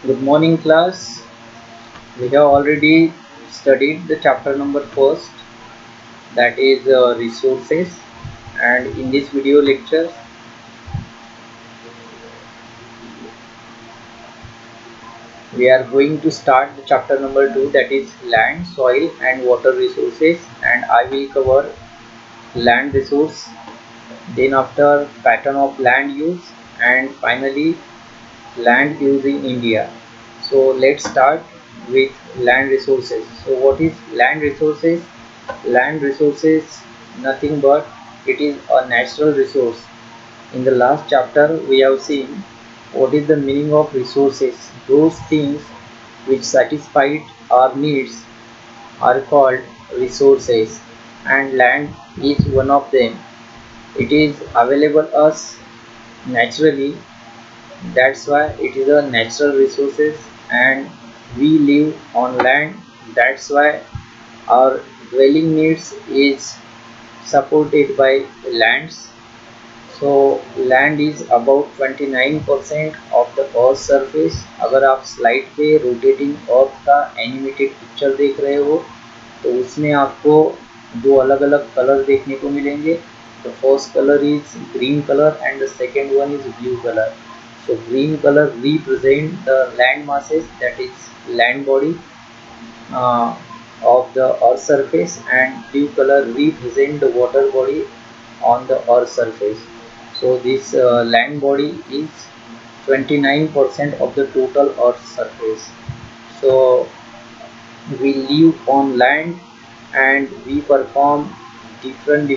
Good morning, class. We have already studied the chapter number first, that is resources, and in this video lecture, we are going to start the chapter number two, that is land, soil, and water resources. And I will cover land resource, then after pattern of land use, and finally land use in India. So let's start with land resources. So what is land resources? Land resources nothing but it is a natural resource. In the last chapter we have seen what is the meaning of resources. Those things which satisfy our needs are called resources, and land is one of them. It is available us naturally, that's why it is a natural resources, and we live on land. That's why our dwelling needs is supported by lands. So land is about 29% of the earth surface. अगर आप slide पे rotating अर्थ का animated picture देख रहे हो तो उसमें आपको दो अलग अलग कलर देखने को मिलेंगे. The first colour is green colour and the second one is blue colour. So green color represent the land masses, that is land body uh, of the earth surface, and blue color represent the water body on the earth surface. So this land body is 29% of the total earth surface. So we live on land and we perform different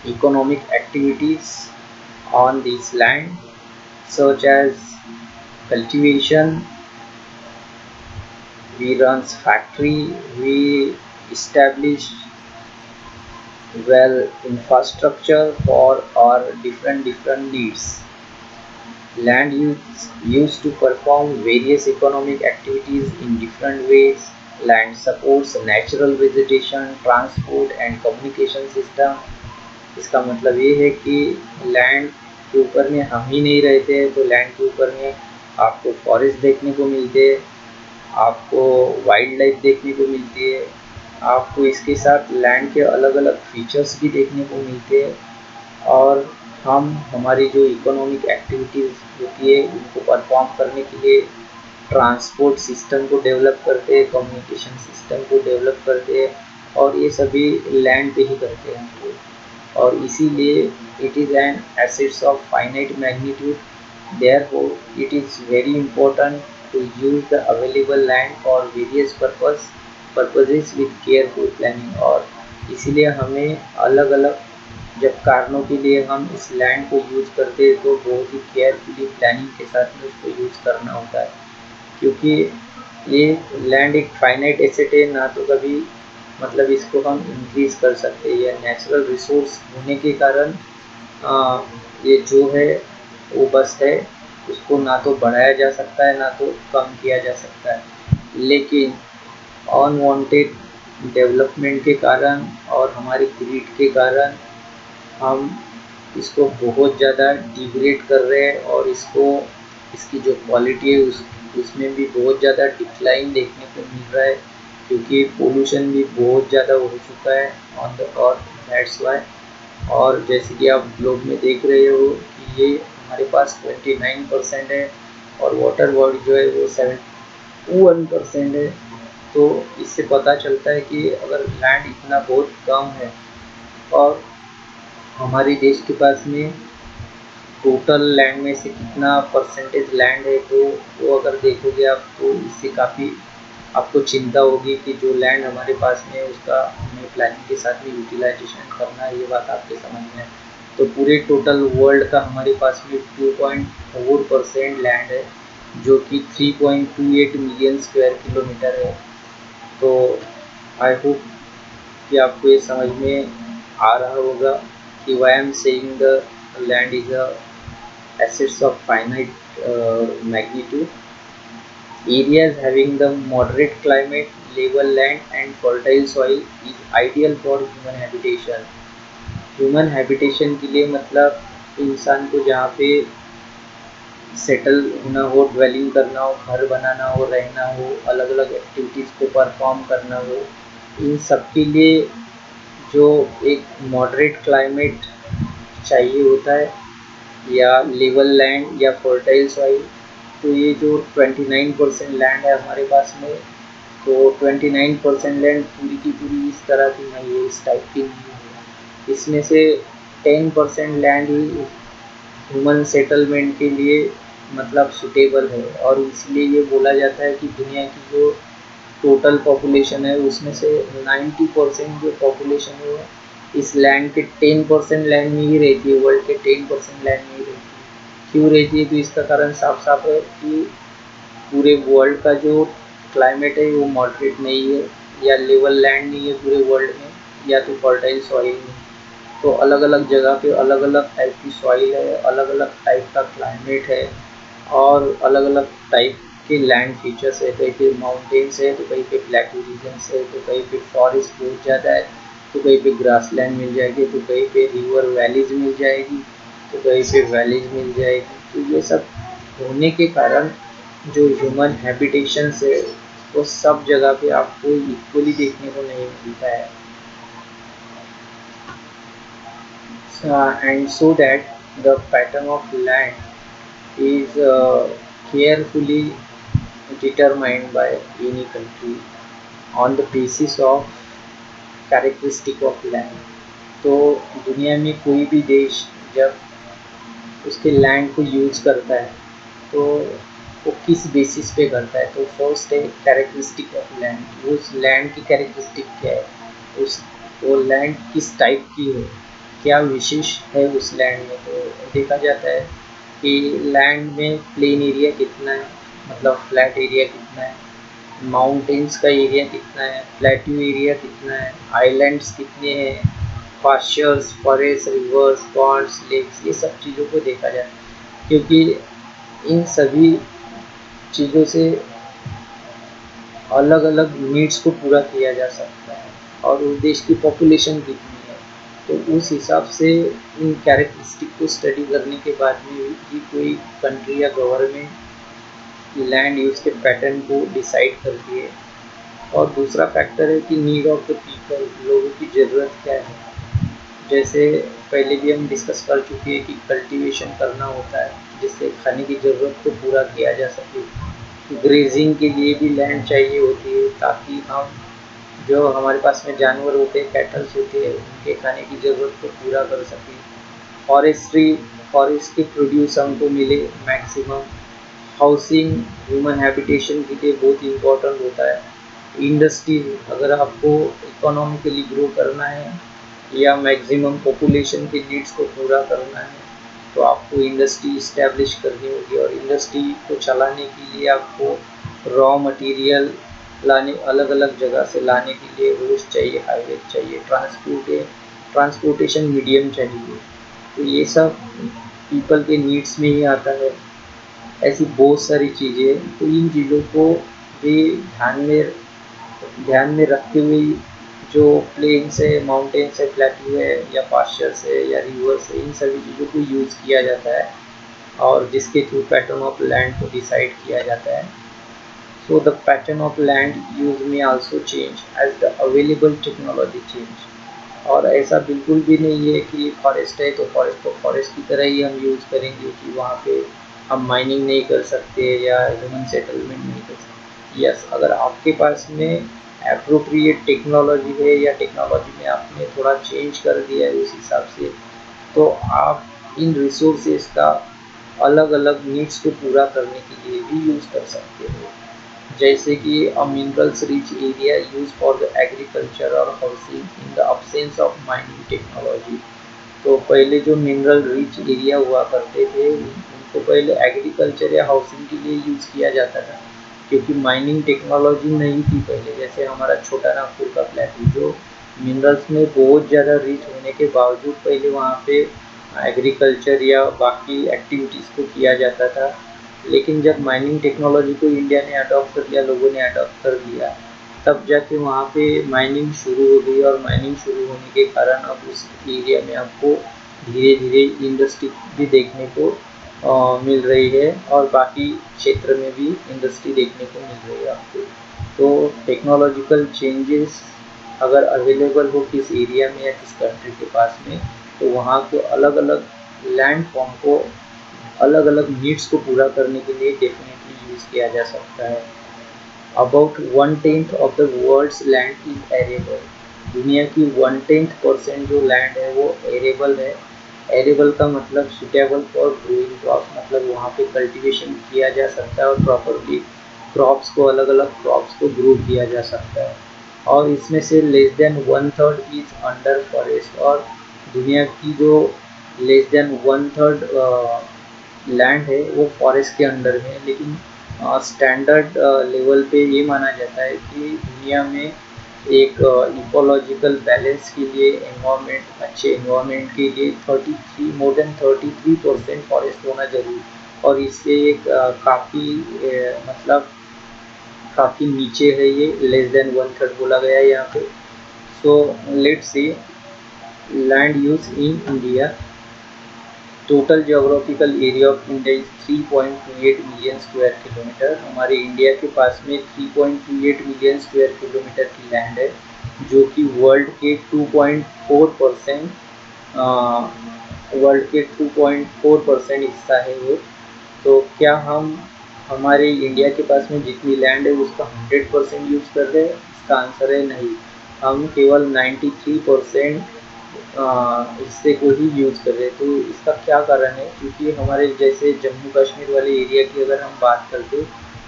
economic activities on this land, such as cultivation. We runs factory, we establish well infrastructure for our different needs. Land use used to perform various economic activities in different ways. Land supports natural vegetation, transport and communication system. इसका मतलब ये है कि land के ऊपर में हम ही नहीं रहते, तो लैंड के ऊपर में आपको फॉरेस्ट देखने को मिलते हैं, आपको वाइल्ड लाइफ देखने को मिलती है, आपको इसके साथ लैंड के अलग अलग फीचर्स भी देखने को मिलते हैं. और हम हमारी जो इकोनॉमिक एक्टिविटीज़ होती है उनको परफॉर्म करने के लिए ट्रांसपोर्ट सिस्टम को डेवलप करते हैं, कम्युनिकेशन सिस्टम को डेवलप करते हैं, और ये सभी लैंड पे ही करते हैं. और इसीलिए it is an assets of finite magnitude. Therefore it is very important to use the available land for various purposes with careful planning. और इसीलिए हमें अलग अलग जब कारणों के लिए हम इस लैंड को यूज़ करते हैं तो बहुत ही केयरफुली प्लानिंग के साथ में उसको यूज़ करना होता है, क्योंकि ये लैंड एक फाइनाइट एसेट है ना, तो कभी मतलब इसको हम इंक्रीज कर सकते हैं. या नेचुरल रिसोर्स होने के कारण ये जो है वो बस है, उसको ना तो बढ़ाया जा सकता है ना तो कम किया जा सकता है. लेकिन अनवांटेड डेवलपमेंट के कारण और हमारे ग्रीड के कारण हम इसको बहुत ज़्यादा डिग्रेड कर रहे हैं, और इसको इसकी जो क्वालिटी है उसमें भी बहुत ज़्यादा डिक्लाइन देखने को मिल रहा है, क्योंकि पोल्यूशन भी बहुत ज़्यादा हो चुका है on the earth. That's why. और जैसे कि आप ग्लोब में देख रहे हो कि ये हमारे पास 29% है और वाटर बॉडी जो है वो 71% है. तो इससे पता चलता है कि अगर लैंड इतना बहुत कम है और हमारे देश के पास में टोटल लैंड में से कितना परसेंटेज लैंड है, तो वो अगर देखोगे आप तो इससे काफ़ी आपको चिंता होगी कि जो लैंड हमारे पास में है उसका हमें प्लानिंग के साथ में यूटिलाइजेशन करना है. ये बात आपके समझ में है. तो पूरे टोटल वर्ल्ड का हमारे पास में 2.4% लैंड है, जो कि 3.28 मिलियन स्क्वायर किलोमीटर है. तो आई होप कि आपको ये समझ में आ रहा होगा कि why am saying the land is a assets of finite magnitude. Areas having the moderate climate, level land and fertile soil is ideal for human habitation. Human habitation के लिए मतलब इंसान को जहाँ पे सेटल होना हो, ड्वेलिंग करना हो, घर बनाना हो, रहना हो, अलग अलग एक्टिविटीज़ को परफॉर्म करना हो, इन सब के लिए जो एक मॉडरेट क्लाइमेट चाहिए होता है, या लेवल लैंड या फर्टाइल सॉइल। तो ये जो 29% लैंड है हमारे पास में, तो 29% लैंड पूरी की पूरी इस तरह की नहीं है, इस टाइप की नहीं है। इसमें से 10% लैंड ही ह्यूमन सेटलमेंट के लिए मतलब सुटेबल है, और इसलिए ये बोला जाता है कि दुनिया की जो टोटल पॉपुलेशन है उसमें से 90% जो पॉपुलेशन है वो इस लैंड के 10% लैंड में ही रहती है, वर्ल्ड के 10% लैंड में ही रहती है। क्यों रहती है? तो इसका कारण साफ साफ है कि पूरे वर्ल्ड का जो क्लाइमेट है वो मॉडरेट नहीं है, या लेवल लैंड नहीं है पूरे वर्ल्ड में, या तो फर्टाइल सॉइल नहीं। तो अलग अलग जगह पे अलग अलग टाइप की सॉइल है, अलग अलग टाइप का क्लाइमेट है, और अलग अलग टाइप के लैंड फीचर्स है। कहीं पे माउंटेन्स है, तो कहीं पे प्लेटू रीजन्स है, तो कहीं पे फॉरेस्ट बहुत ज़्यादा है, तो कहीं पे ग्रासलैंड मिल जाएगी, तो कहीं पे रिवर वैलीज मिल जाएगी, तो कहीं पे वैलीज मिल जाएगी। तो ये सब होने के कारण जो ह्यूमन हैबिटेशंस है वो सब जगह पे आपको इक्वली देखने को नहीं मिलता है। And so that the pattern of land is carefully determined by any country on the basis of characteristic of land। तो दुनिया में कोई भी देश जब उसके लैंड को यूज करता है तो वो किस बेसिस पे करता है? तो फर्स्ट है कैरेक्टरिस्टिक ऑफ लैंड। उस लैंड की कैरेक्टरिस्टिक क्या है, उस वो लैंड किस टाइप की है, क्या विशेष है उस लैंड में। तो देखा जाता है कि लैंड में प्लेन एरिया कितना है, मतलब फ्लैट एरिया कितना है, माउंटेन्स का एरिया कितना है, प्लेट्यू एरिया कितना है, आइलैंड्स कितने हैं, pastures, forest, rivers, ponds, lakes, ये सब चीज़ों को देखा जाता है। क्योंकि इन सभी चीज़ों से अलग अलग नीड्स को पूरा किया जा सकता है, और उस देश की पॉपुलेशन कितनी है, तो उस हिसाब से इन कैरेक्टरिस्टिक को स्टडी करने के बाद में भी कोई कंट्री या गवर्नमेंट लैंड यूज़ के पैटर्न को डिसाइड करती है। और दूसरा फैक्टर है कि नीड ऑफ द पीपल, लोगों की ज़रूरत क्या है। जैसे पहले भी हम डिस्कस कर चुके हैं कि कल्टीवेशन करना होता है जिससे खाने की ज़रूरत को पूरा किया जा सके। ग्रेजिंग के लिए भी लैंड चाहिए होती है ताकि हम जो हमारे पास में जानवर होते हैं, कैटल्स होते हैं, उनके खाने की ज़रूरत को पूरा कर सकें। फॉरेस्ट्री, फॉरेस्ट के प्रोड्यूस हमको मिले मैक्सिमम। हाउसिंग ह्यूमन हैबिटेशन के लिए बहुत इम्पोर्टेंट होता है। इंडस्ट्री, अगर आपको इकोनॉमिकली ग्रो करना है या मैक्सिमम पॉपुलेशन के नीड्स को पूरा करना है तो आपको इंडस्ट्री इस्टेब्लिश करनी होगी, और इंडस्ट्री को चलाने के लिए आपको रॉ मटेरियल लाने, अलग अलग जगह से लाने के लिए रोड चाहिए, हाईवे चाहिए, ट्रांसपोर्टेशन मीडियम चाहिए। तो ये सब पीपल के नीड्स में ही आता है। ऐसी बहुत सारी चीज़ें हैं, तो इन चीज़ों को भी ध्यान में रखते हुए जो प्लेन्स है, माउंटेन्स है, प्लेट्यू है, या पास्चर्स है, या रिवर्स है, इन सभी चीज़ों को यूज़ किया जाता है, और जिसके थ्रू पैटर्न ऑफ लैंड को डिसाइड किया जाता है। So the pattern of land use may also change as the available technology change। और ऐसा बिल्कुल भी नहीं है कि फॉरेस्ट है तो फॉरेस्ट को फॉरेस्ट की तरह ही हम यूज़ करेंगे, कि वहाँ पे हम माइनिंग नहीं कर सकते या ह्यूमन सेटलमेंट नहीं कर सकते। यस, अगर आपके पास में एप्रोप्रिएट टेक्नोलॉजी है, या टेक्नोलॉजी में आपने थोड़ा चेंज कर दिया है उस हिसाब से, तो आप इन रिसोर्सेज का अलग अलग नीड्स को पूरा करने के लिए भी यूज़ कर सकते हो। जैसे कि uh minerals rich area use for the agriculture और housing in the absence of mining technology. तो पहले जो मिनरल रिच एरिया हुआ करते थे उनको पहले एग्रीकल्चर या हाउसिंग के लिए यूज़ किया जाता था, क्योंकि माइनिंग टेक्नोलॉजी नहीं थी पहले। जैसे हमारा छोटा नागपुर का प्लेटू जो मिनरल्स में बहुत ज़्यादा रिच होने के बावजूद पहले वहाँ पे एग्रीकल्चर या बाकी एक्टिविटीज़ को किया जाता था। लेकिन जब माइनिंग टेक्नोलॉजी को इंडिया ने अडॉप्ट कर लिया, लोगों ने अडॉप्ट कर लिया, तब जाके वहाँ पे माइनिंग शुरू हो गई, और माइनिंग शुरू होने के कारण अब उस एरिया में आपको धीरे धीरे इंडस्ट्री भी देखने को मिल रही है और बाकी क्षेत्र में भी इंडस्ट्री देखने को मिल रही है आपको। तो टेक्नोलॉजिकल चेंजेस अगर अवेलेबल हो किस एरिया में या किस कंट्री के पास में, तो वहाँ को अलग अलग लैंड फॉर्म को अलग अलग नीड्स को पूरा करने के लिए डेफिनेटली यूज़ किया जा सकता है। About 1/10 of the world's land is arable. दुनिया की 1/10% जो लैंड है वो एरेबल है। एरेबल का मतलब सुटेबल फॉर ग्रोइंग क्रॉप, मतलब वहाँ पे कल्टीवेशन किया जा सकता है और प्रॉपरली क्रॉप्स को अलग अलग क्रॉप्स को ग्रो किया जा सकता है। और इसमें से less than 1/3 is under forest, और दुनिया की जो लेस देन 1/3 लैंड है वो फॉरेस्ट के अंडर में है। लेकिन स्टैंडर्ड लेवल पे ये माना जाता है कि दुनिया में एक इकोलॉजिकल बैलेंस के लिए, एनवायरनमेंट अच्छे एनवायरनमेंट के लिए 33 मोर देन 33% फॉरेस्ट होना जरूरी। और इससे एक काफ़ी मतलब काफ़ी नीचे है, ये लेस देन 1/3 बोला गया है यहाँ पे। सो let's C land use in India. Total geographical area of India is 3.28 million square kilometre. हमारे इंडिया के पास में 3.28 मिलियन स्क्वायर किलोमीटर की लैंड है, जो कि वर्ल्ड के 2.4% हिस्सा है वो। तो क्या हम हमारे इंडिया के पास में जितनी लैंड है उसका 100% यूज़ कर रहे हैं? इसका आंसर है नहीं। हम केवल 93% हिस्से को ही यूज़ कर रहे हैं। तो इसका क्या कारण है? क्योंकि हमारे जैसे जम्मू कश्मीर वाले एरिया की अगर हम बात करते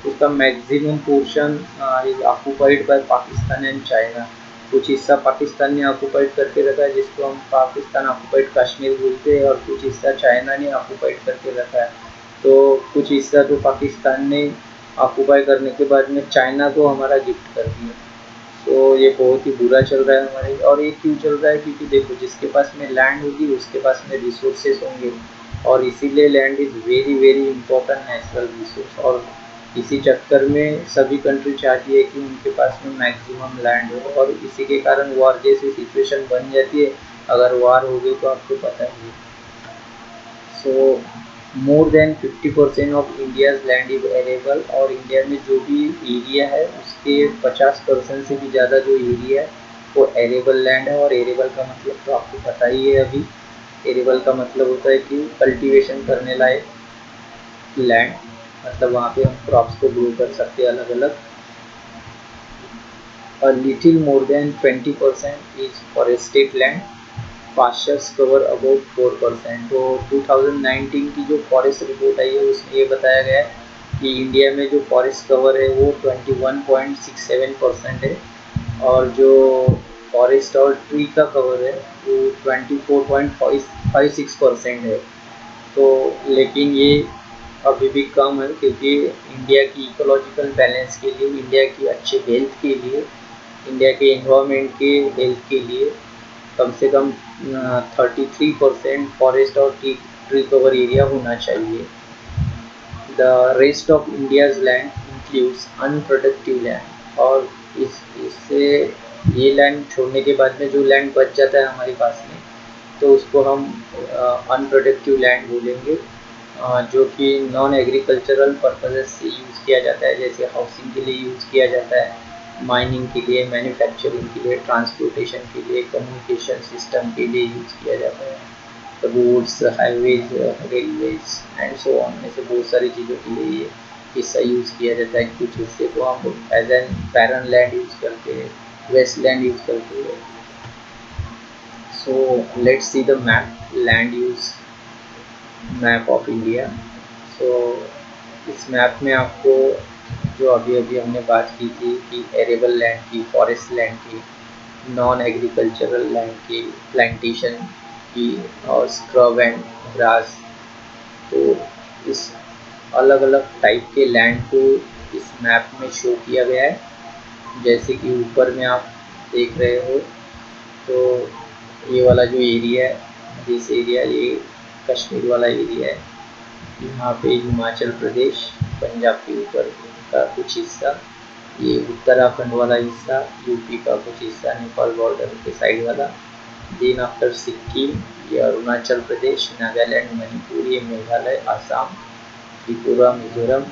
तो उसका maximum portion is occupied by Pakistan and China. कुछ हिस्सा पाकिस्तान ने ऑक्यूपाइड करके रखा है, जिसको हम पाकिस्तान ऑक्यूपाइड कश्मीर बोलते हैं, और कुछ हिस्सा चाइना ने ऑक्यूपाइड करके रखा है। तो कुछ हिस्सा तो पाकिस्तान ने ऑक्यूपाई करने के बाद में चाइना को हमारा गिफ्ट कर दिया। तो ये बहुत ही बुरा चल रहा है हमारे। और ये क्यों चल रहा है? क्योंकि देखो, जिसके पास में लैंड होगी उसके पास में रिसोर्सेस होंगे, और इसीलिए land is very very important natural resource. और इसी चक्कर में सभी कंट्री चाहती है कि उनके पास में मैक्सिमम लैंड हो, और इसी के कारण वॉर जैसी सिचुएशन बन जाती है। अगर वॉर हो गई तो आपको पता ही है। So more than 50% of India's land is arable. और इंडिया में जो भी एरिया है उसके 50% से भी ज़्यादा जो एरिया है वो एरेबल लैंड है। और एरेबल का मतलब तो आपको पता ही है अभी। एरेबल का मतलब होता है कि कल्टीवेशन करने लायक लैंड, मतलब वहाँ पे हम क्रॉप्स को ग्रो कर सकते हैं अलग अलग। A little more than 20% is forested land, pastures cover about 4%। तो 2019 की जो फॉरेस्ट रिपोर्ट आई है उसमें ये बताया गया है कि इंडिया में जो फॉरेस्ट कवर है वो 21.67% है, और जो फॉरेस्ट और ट्री का कवर है वो 24.56% है। तो लेकिन ये अभी भी कम है, क्योंकि इंडिया की इकोलॉजिकल बैलेंस के लिए, इंडिया की अच्छे हेल्थ के लिए, इंडिया के एनवायरनमेंट के हेल्थ के लिए कम से कम 33% फॉरेस्ट और ट्री कवर एरिया होना चाहिए। The rest of India's land includes unproductive land. और इससे ये लैंड छोड़ने के बाद में जो लैंड बच जाता है हमारे पास में, तो उसको हम अनप्रोडक्टिव लैंड बोलेंगे, जो कि नॉन एग्रीकल्चरल पर्पजेज से यूज़ किया जाता है। जैसे हाउसिंग के लिए यूज़ किया जाता है, माइनिंग के लिए, मैन्युफैक्चरिंग के लिए, ट्रांसपोर्टेशन के लिए, कम्युनिकेशन सिस्टम के लिए यूज़ किया जाता है, roads, highways, railways and so on. ऐसे बहुत सारी चीज़ों के लिए ये हिस्सा यूज़ किया जाता है। कुछ हिस्से को हम as an barren land use करते हैं, वेस्ट लैंड यूज़ करते हैं। So let's see the map, land use map of India. So इस मैप में आपको जो अभी अभी हमने बात की थी कि एरेबल लैंड की, फॉरेस्ट लैंड की, नॉन एग्रीकल्चरल लैंड की, प्लांटेशन की, और स्क्रब एंड ग्रास, तो इस अलग अलग टाइप के लैंड को इस मैप में शो किया गया है। जैसे कि ऊपर में आप देख रहे हो, तो ये वाला जो एरिया है, दिस एरिया, ये कश्मीर वाला एरिया है। यहाँ पे हिमाचल प्रदेश, पंजाब के ऊपर का कुछ हिस्सा, ये उत्तराखंड वाला हिस्सा, यूपी का कुछ हिस्सा, नेपाल बॉर्डर के साइड वाला, देन आफ्टर सिक्किम, ये अरुणाचल प्रदेश, नागालैंड, मणिपुर, ये Meghalaya, Assam, Tripura, Mizoram.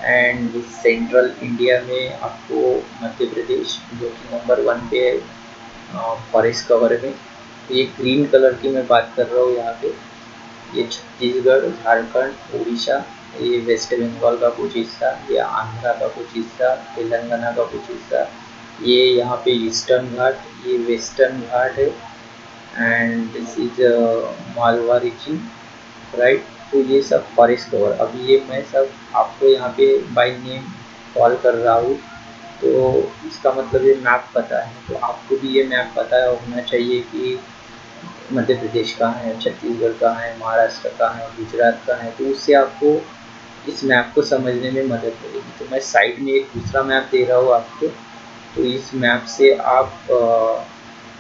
And central India में आपको मध्य प्रदेश जो कि नंबर 1 पे है फॉरेस्ट कवर में। तो ये ग्रीन कलर की मैं बात कर रहा हूँ यहाँ पे। ये छत्तीसगढ़, झारखंड, उड़ीसा, ये वेस्ट बंगाल का कुछ हिस्सा, ये आंध्रा का कुछ हिस्सा, तेलंगाना का कुछ हिस्सा, ये यहाँ पे ईस्टर्न घाट, ये वेस्टर्न घाट है। And this is Malwa region, right. तो ये सब फॉरेस्ट कवर। अभी ये मैं सब आपको यहाँ पे बाय नेम कॉल कर रहा हूँ, तो इसका मतलब ये मैप पता है। तो आपको भी ये मैप पता होना चाहिए कि मध्य प्रदेश कहाँ है, छत्तीसगढ़ कहाँ है, महाराष्ट्र कहाँ है, गुजरात कहाँ है। तो उससे आपको इस मैप को समझने में मदद मिलेगी। तो मैं साइड में एक दूसरा मैप दे रहा हूँ आपको। तो इस मैप से आप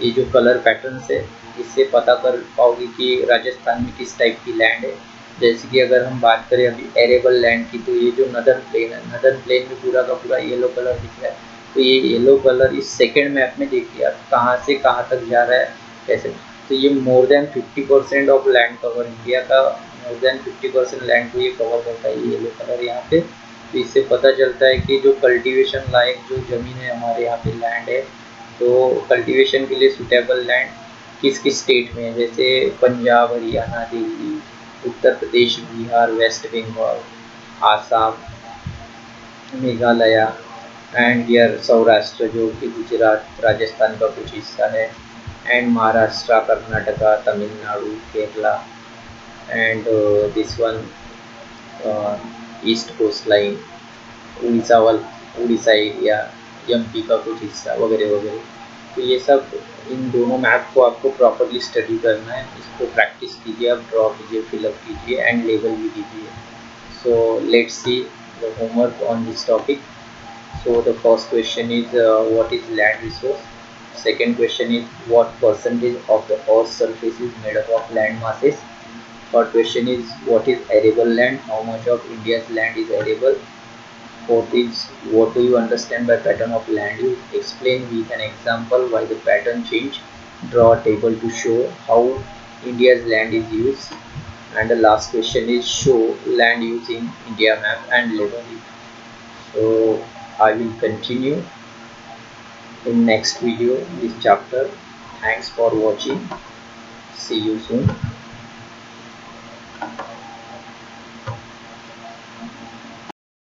ये जो कलर पैटर्न्स है इससे पता कर पाओगे कि राजस्थान में किस टाइप की लैंड है। जैसे कि अगर हम बात करें अभी एरेबल लैंड की, तो ये जो नदर्न प्लेन है, नदर्न प्लेन में पूरा का पूरा येलो कलर दिख रहा है। तो ये येलो कलर इस सेकेंड मैप में देखिए आप कहाँ से कहाँ तक जा रहा है, कैसे। तो ये मोर than 50% of land cover, India का मोर देन 50% लैंड को ये कवर करता है, येलो कलर यहाँ पे। तो इससे पता चलता है कि जो कल्टीवेशन लायक जो ज़मीन है हमारे यहाँ पे लैंड है, तो कल्टीवेशन के लिए सुटेबल लैंड किस किस स्टेट में है। जैसे पंजाब, हरियाणा, दिल्ली, उत्तर प्रदेश, बिहार, वेस्ट बंगाल, आसाम, मेघालय, एंड यार सौराष्ट्र जो कि गुजरात, राजस्थान का कुछ हिस्सा है, and Maharashtra, Karnataka, Tamil Nadu, Kerala, and this one east coast line, Orissa Orissa area, MP का कुछ हिस्सा वगैरह वगैरह। तो ये सब इन दोनों मैप को आपको प्रॉपरली स्टडी करना है। इसको प्रैक्टिस कीजिए, आप ड्रॉ कीजिए, फिलअप कीजिए एंड लेबल भी दीजिए। सो let's see the homework on this topic. So the first question is what is land resource? Second question is what percentage of the earth's surface is made up of land masses? Third question is what is arable land? How much of India's land is arable? Fourth is what do you understand by pattern of land use? Explain with an example why the pattern change. Draw a table to show how India's land is used. And the last question is show land use in India map and label it. So I will continue in next video this chapter. Thanks for watching. See you soon.